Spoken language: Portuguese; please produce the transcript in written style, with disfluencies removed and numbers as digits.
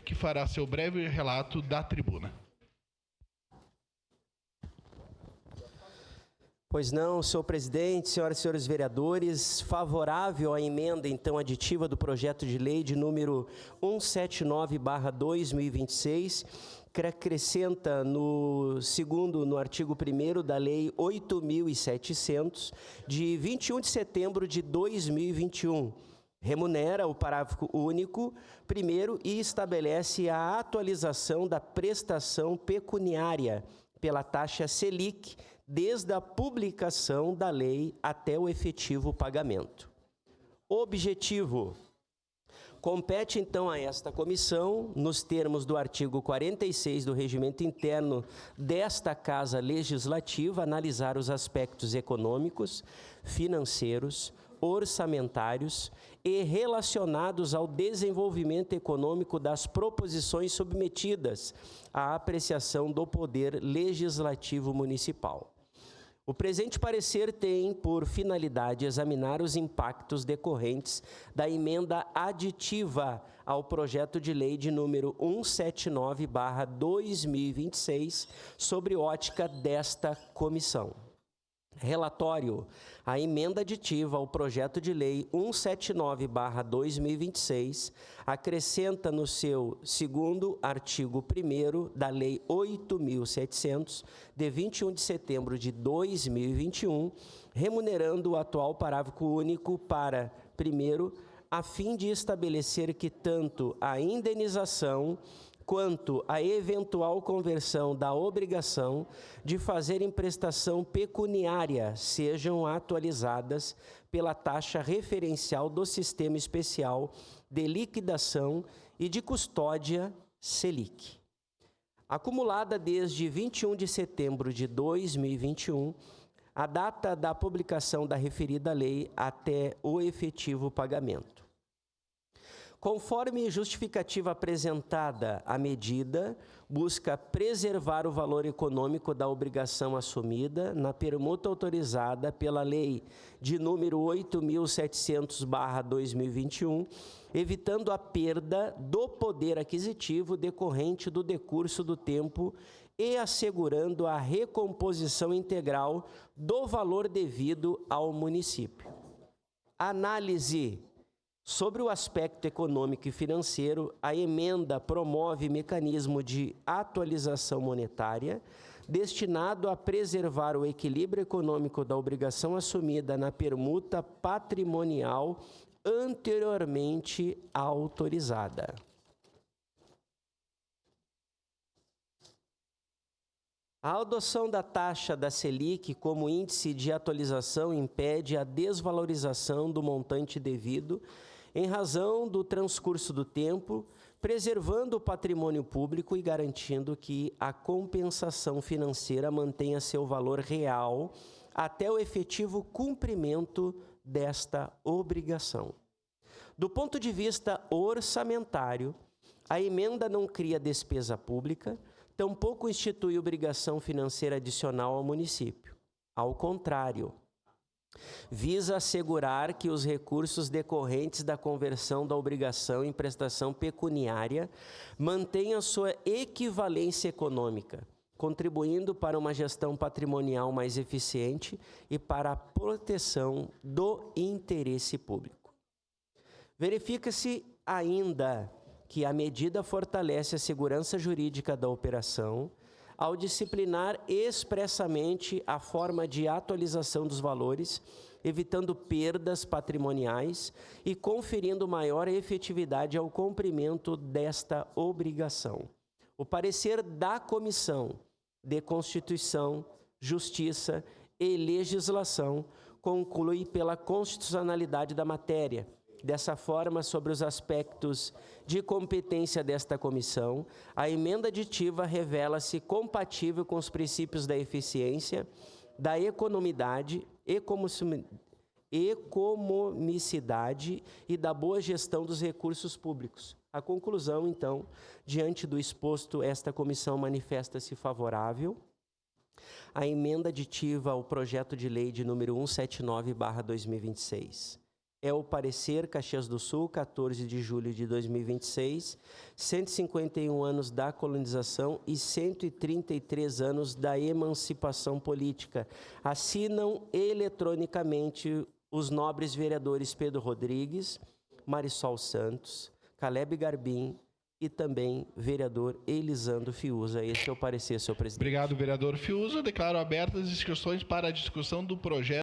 que fará seu breve relato da tribuna. Pois não, senhor presidente, senhoras e senhores vereadores, favorável à emenda, então, aditiva do projeto de lei de número 179/2026, que acrescenta no artigo 1º da lei 8.700, de 21 de setembro de 2021, remunera o parágrafo único primeiro e estabelece a atualização da prestação pecuniária pela taxa Selic, desde a publicação da lei até o efetivo pagamento. Objetivo: compete então a esta comissão, nos termos do artigo 46 do Regimento Interno desta Casa Legislativa, analisar os aspectos econômicos, financeiros, orçamentários e relacionados ao desenvolvimento econômico das proposições submetidas à apreciação do Poder Legislativo Municipal. O presente parecer tem por finalidade examinar os impactos decorrentes da emenda aditiva ao projeto de lei de número 179/2026 sobre ótica desta comissão. Relatório: a emenda aditiva ao projeto de lei 179/2026 acrescenta no seu segundo artigo 1º da lei 8.700, de 21 de setembro de 2021, remunerando o atual parágrafo único para, primeiro, a fim de estabelecer que tanto a indenização quanto a eventual conversão da obrigação de fazer emprestação pecuniária sejam atualizadas pela taxa referencial do Sistema Especial de Liquidação e de Custódia Selic. Acumulada desde 21 de setembro de 2021, a data da publicação da referida lei até o efetivo pagamento. Conforme justificativa apresentada, a medida busca preservar o valor econômico da obrigação assumida na permuta autorizada pela Lei de número 8.700/2021, evitando a perda do poder aquisitivo decorrente do decurso do tempo e assegurando a recomposição integral do valor devido ao município. Análise: sobre o aspecto econômico e financeiro, a emenda promove mecanismo de atualização monetária destinado a preservar o equilíbrio econômico da obrigação assumida na permuta patrimonial anteriormente autorizada. A adoção da taxa da Selic como índice de atualização impede a desvalorização do montante devido em razão do transcurso do tempo, preservando o patrimônio público e garantindo que a compensação financeira mantenha seu valor real até o efetivo cumprimento desta obrigação. Do ponto de vista orçamentário, a emenda não cria despesa pública, tampouco institui obrigação financeira adicional ao município. Ao contrário, visa assegurar que os recursos decorrentes da conversão da obrigação em prestação pecuniária mantenham sua equivalência econômica, contribuindo para uma gestão patrimonial mais eficiente e para a proteção do interesse público. Verifica-se ainda que a medida fortalece a segurança jurídica da operação, ao disciplinar expressamente a forma de atualização dos valores, evitando perdas patrimoniais e conferindo maior efetividade ao cumprimento desta obrigação. O parecer da Comissão de Constituição, Justiça e Legislação conclui pela constitucionalidade da matéria. Dessa forma, sobre os aspectos de competência desta comissão, a emenda aditiva revela-se compatível com os princípios da eficiência, da economicidade e da boa gestão dos recursos públicos. A conclusão, então, diante do exposto, esta comissão manifesta-se favorável à emenda aditiva ao projeto de lei de número 179/2026. É o parecer Caxias do Sul, 14 de julho de 2026, 151 anos da colonização e 133 anos da emancipação política. Assinam eletronicamente os nobres vereadores Pedro Rodrigues, Marisol Santos, Caleb Garbim e também vereador Elisandro Fiuza. Esse é o parecer, senhor presidente. Obrigado, vereador Fiuza. Declaro abertas as inscrições para a discussão do projeto